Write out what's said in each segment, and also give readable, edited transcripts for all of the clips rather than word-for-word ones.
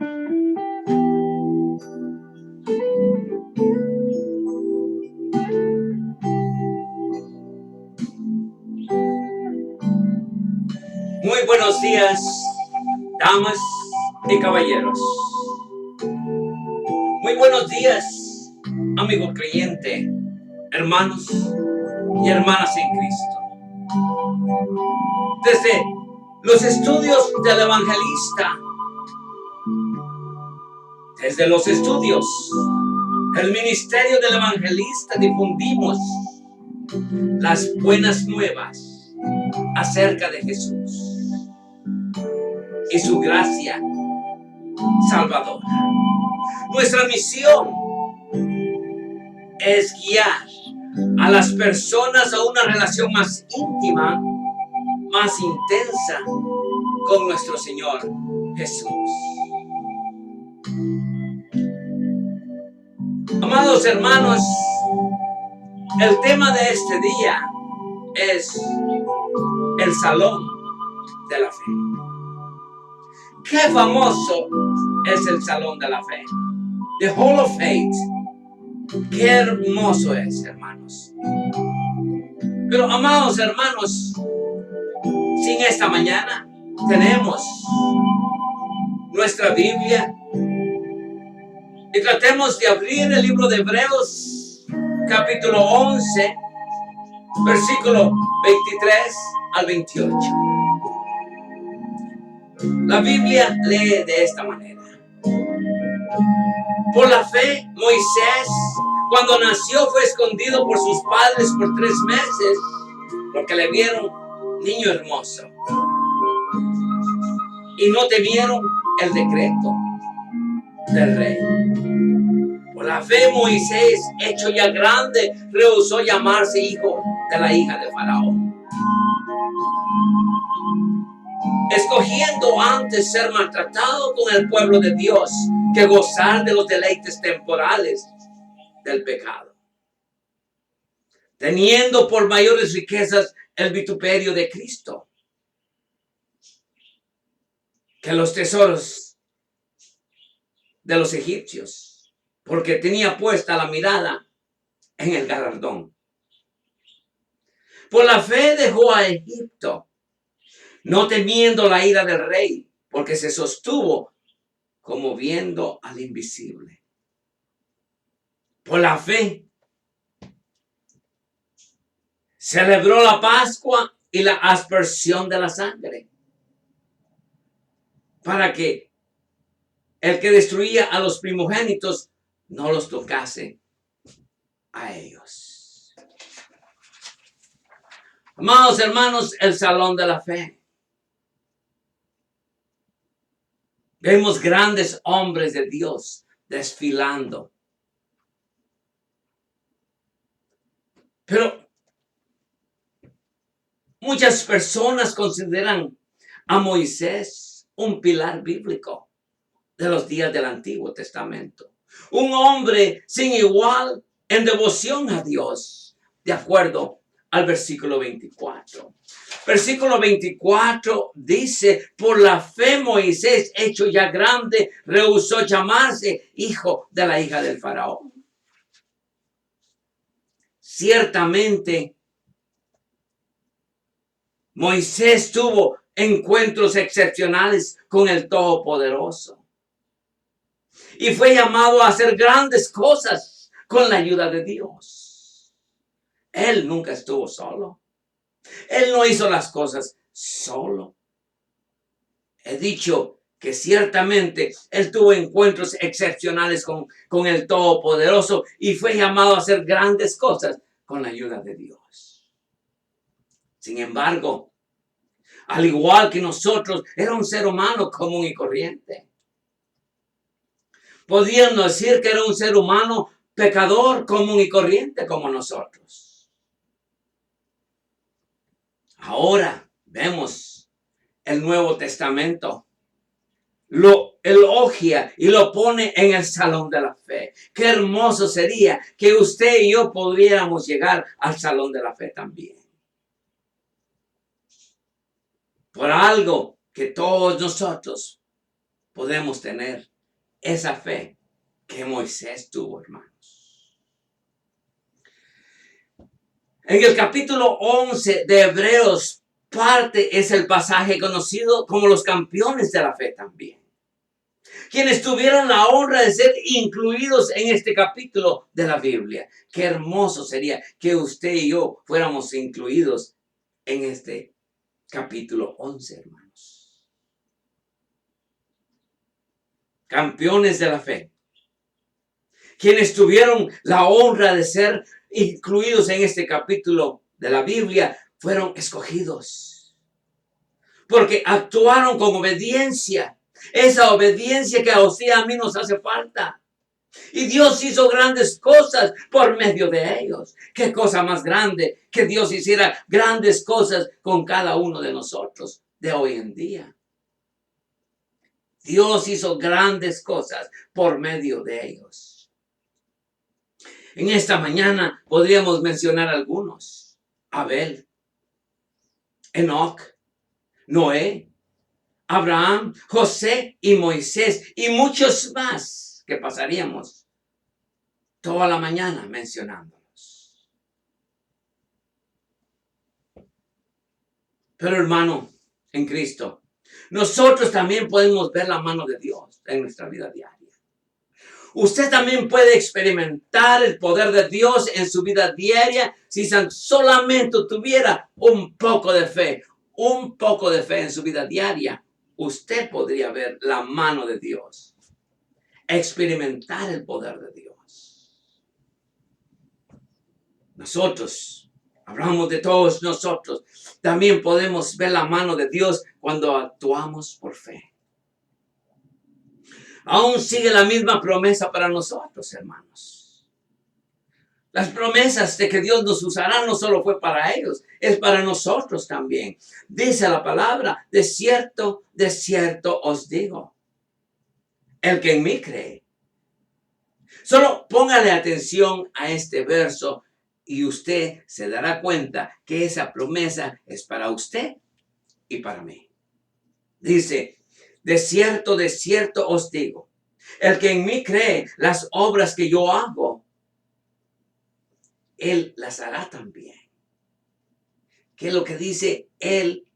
Muy buenos días, damas y caballeros. Muy buenos días, amigo creyente, hermanos y hermanas en Cristo. Desde los estudios del evangelista, desde los estudios del ministerio del evangelista, difundimos las buenas nuevas acerca de Jesús y su gracia salvadora. Nuestra misión es guiar a las personas a una relación más íntima, más intensa con nuestro Señor Jesús. Amados hermanos, el tema de este día es el Salón de la Fe. Qué famoso es el Salón de la Fe. The Hall of Faith. Qué hermoso es, hermanos. Pero, amados hermanos, sin esta mañana tenemos nuestra Biblia y tratemos de abrir el libro de Hebreos, capítulo 11, versículo 23 al 28. La Biblia lee de esta manera. Por la fe, Moisés, cuando nació, fue escondido por sus padres por 3 meses, porque le vieron niño hermoso. Y no temieron el decreto del rey. Por la fe, Moisés, hecho ya grande, rehusó llamarse hijo de la hija de Faraón, escogiendo antes ser maltratado con el pueblo de Dios que gozar de los deleites temporales del pecado, teniendo por mayores riquezas el vituperio de Cristo que los tesoros de los egipcios, porque tenía puesta la mirada en el galardón. Por la fe dejó a Egipto, no temiendo la ira del rey, porque se sostuvo como viendo al invisible. Por la fe celebró la Pascua y la aspersión de la sangre, para que el que destruía a los primogénitos no los tocase a ellos. Amados hermanos, el Salón de la Fe. Vemos grandes hombres de Dios desfilando. Pero muchas personas consideran a Moisés un pilar bíblico de los días del Antiguo Testamento. Un hombre sin igual en devoción a Dios, de acuerdo al versículo 24. Versículo 24 dice, por la fe Moisés, hecho ya grande, rehusó llamarse hijo de la hija del Faraón. Ciertamente, Moisés tuvo encuentros excepcionales con el Todopoderoso y fue llamado a hacer grandes cosas con la ayuda de Dios. Él nunca estuvo solo. Él no hizo las cosas solo. He dicho que ciertamente él tuvo encuentros excepcionales con el Todopoderoso y fue llamado a hacer grandes cosas con la ayuda de Dios. Sin embargo, al igual que nosotros, era un ser humano común y corriente. Podríamos decir que era un ser humano pecador común y corriente como nosotros. Ahora vemos el Nuevo Testamento. Lo elogia y lo pone en el Salón de la Fe. Qué hermoso sería que usted y yo podríamos llegar al Salón de la Fe también. Por algo que todos nosotros podemos tener esa fe que Moisés tuvo, hermanos. En el capítulo 11 de Hebreos, parte es el pasaje conocido como los campeones de la fe también, quienes tuvieron la honra de ser incluidos en este capítulo de la Biblia. Qué hermoso sería que usted y yo fuéramos incluidos en este capítulo 11, hermanos. Campeones de la fe, quienes tuvieron la honra de ser incluidos en este capítulo de la Biblia, fueron escogidos porque actuaron con obediencia. Esa obediencia que a usted y a mí nos hace falta. Y Dios hizo grandes cosas por medio de ellos. Qué cosa más grande que Dios hiciera grandes cosas con cada uno de nosotros de hoy en día. Dios hizo grandes cosas por medio de ellos. En esta mañana podríamos mencionar algunos: Abel, Enoc, Noé, Abraham, José y Moisés, y muchos más que pasaríamos toda la mañana mencionándolos. Pero hermano, en Cristo, nosotros también podemos ver la mano de Dios en nuestra vida diaria. Usted también puede experimentar el poder de Dios en su vida diaria si solamente tuviera un poco de fe en su vida diaria. Usted podría ver la mano de Dios, experimentar el poder de Dios. Nosotros, hablamos de todos nosotros, también podemos ver la mano de Dios cuando actuamos por fe. Aún sigue la misma promesa para nosotros, hermanos. Las promesas de que Dios nos usará no solo fue para ellos, es para nosotros también. Dice la palabra: de cierto os digo, el que en mí cree. Solo póngale atención a este verso y usted se dará cuenta que esa promesa es para usted y para mí. Dice: de cierto os digo, el que en mí cree, las obras que yo hago, él las hará también. ¿Qué es lo que dice? Él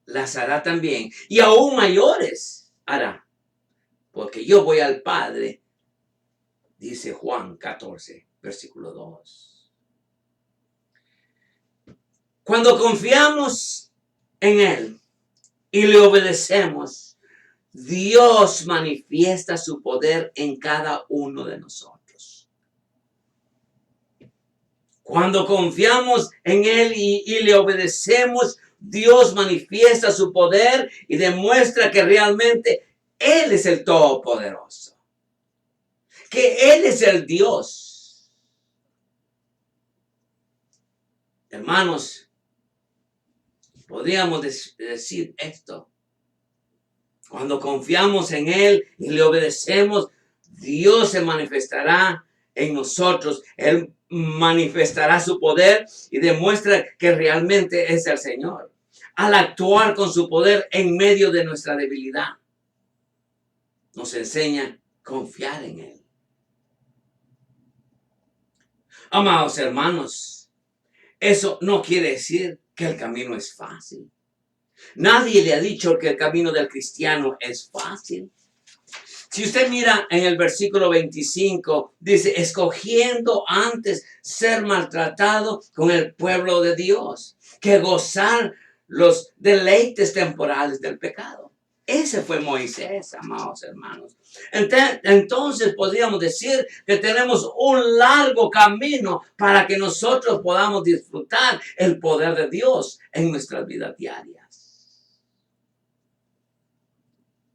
las hará también. Y aún mayores hará, porque yo voy al Padre, dice Juan 14, versículo 2. Cuando confiamos en Él y le obedecemos, Dios manifiesta su poder en cada uno de nosotros. Cuando confiamos en Él y le obedecemos, Dios manifiesta su poder y demuestra que realmente Él es el Todopoderoso, que Él es el Dios. Hermanos, podríamos decir esto: cuando confiamos en Él y le obedecemos, Dios se manifestará en nosotros. Él manifestará su poder y demuestra que realmente es el Señor, al actuar con su poder en medio de nuestra debilidad. Nos enseña a confiar en Él. Amados hermanos, eso no quiere decir que el camino es fácil. Nadie le ha dicho que el camino del cristiano es fácil. Si usted mira en el versículo 25, dice: escogiendo antes ser maltratado con el pueblo de Dios que gozar los deleites temporales del pecado. Ese fue Moisés, amados hermanos. Entonces podríamos decir que tenemos un largo camino para que nosotros podamos disfrutar el poder de Dios en nuestras vidas diarias.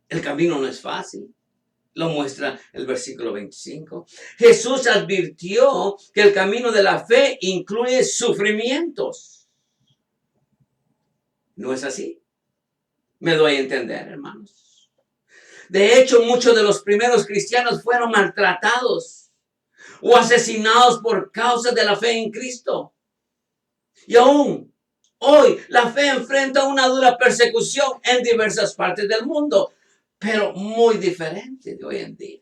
El camino no es fácil. Lo muestra el versículo 25. Jesús advirtió que el camino de la fe incluye sufrimientos. ¿No es así? Me doy a entender, hermanos. De hecho, muchos de los primeros cristianos fueron maltratados o asesinados por causa de la fe en Cristo. Y aún hoy la fe enfrenta una dura persecución en diversas partes del mundo. pero muy diferente de hoy en día.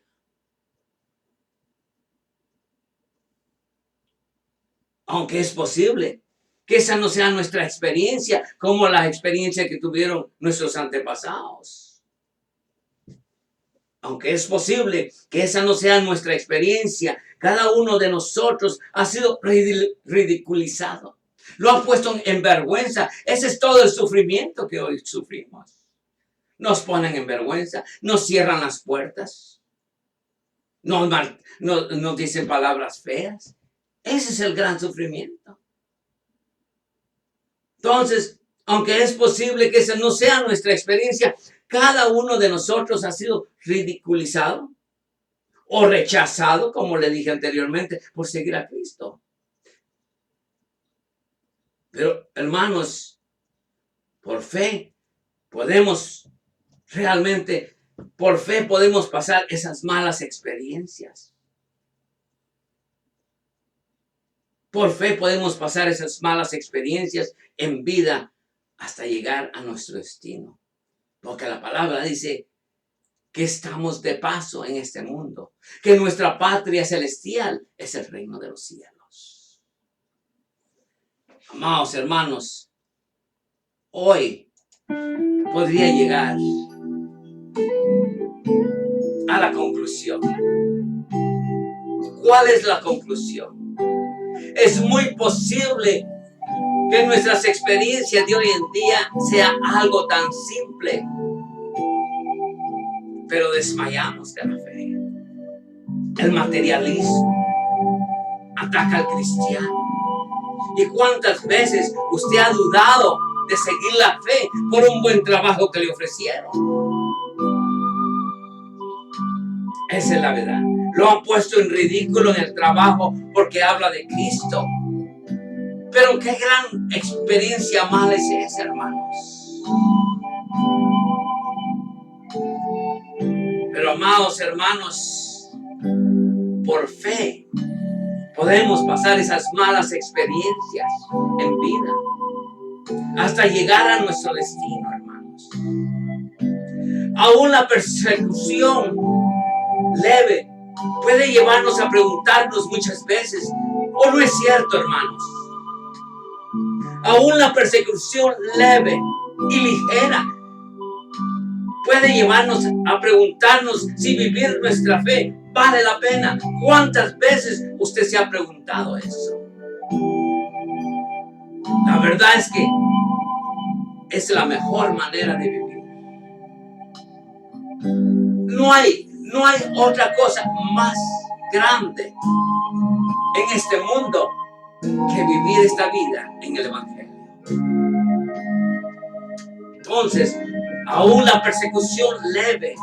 Aunque es posible que esa no sea nuestra experiencia, como la experiencia que tuvieron nuestros antepasados. Aunque es posible que esa no sea nuestra experiencia, cada uno de nosotros ha sido ridiculizado. Lo ha puesto en vergüenza. Ese es todo el sufrimiento que hoy sufrimos. Nos ponen en vergüenza, nos cierran las puertas, nos dicen palabras feas. Ese es el gran sufrimiento. Entonces, aunque es posible que esa no sea nuestra experiencia, cada uno de nosotros ha sido ridiculizado o rechazado, como le dije anteriormente, por seguir a Cristo. Pero, hermanos, por fe podemos realmente, por fe podemos pasar esas malas experiencias. Por fe podemos pasar esas malas experiencias en vida hasta llegar a nuestro destino. Porque la palabra dice que estamos de paso en este mundo, que nuestra patria celestial es el reino de los cielos. Amados hermanos, hoy podría llegar a la conclusión. ¿Cuál es la conclusión? Es muy posible que nuestras experiencias de hoy en día sea algo tan simple, pero desmayamos de la fe. El materialismo ataca al cristiano. ¿Y cuántas veces usted ha dudado de seguir la fe por un buen trabajo que le ofrecieron? Esa es la verdad. Lo han puesto en ridículo en el trabajo porque habla de Cristo. Pero qué gran experiencia mala es esa, hermanos. Pero amados hermanos, por fe podemos pasar esas malas experiencias en vida hasta llegar a nuestro destino, hermanos. Aún la persecución leve puede llevarnos a preguntarnos muchas veces, ¿o no es cierto, hermanos? Aún la persecución leve y ligera puede llevarnos a preguntarnos si vivir nuestra fe vale la pena. ¿Cuántas veces usted se ha preguntado eso? La verdad es que es la mejor manera de vivir. No hay otra cosa más grande en este mundo que vivir esta vida en el Evangelio. Entonces, aún la persecución leve,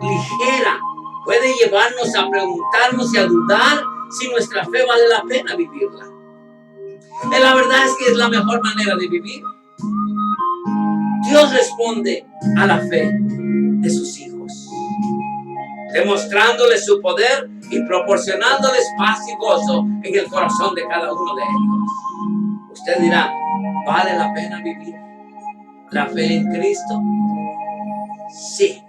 ligera, puede llevarnos a preguntarnos y a dudar si nuestra fe vale la pena vivirla. Y la verdad es que es la mejor manera de vivir. Dios responde a la fe de sus hijos, demostrándoles su poder y proporcionándoles paz y gozo en el corazón de cada uno de ellos. Usted dirá, ¿vale la pena vivir la fe en Cristo? Sí,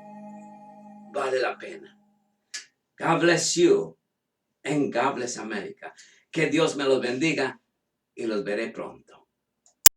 vale la pena. God bless you and God bless America. Que Dios me los bendiga y los veré pronto.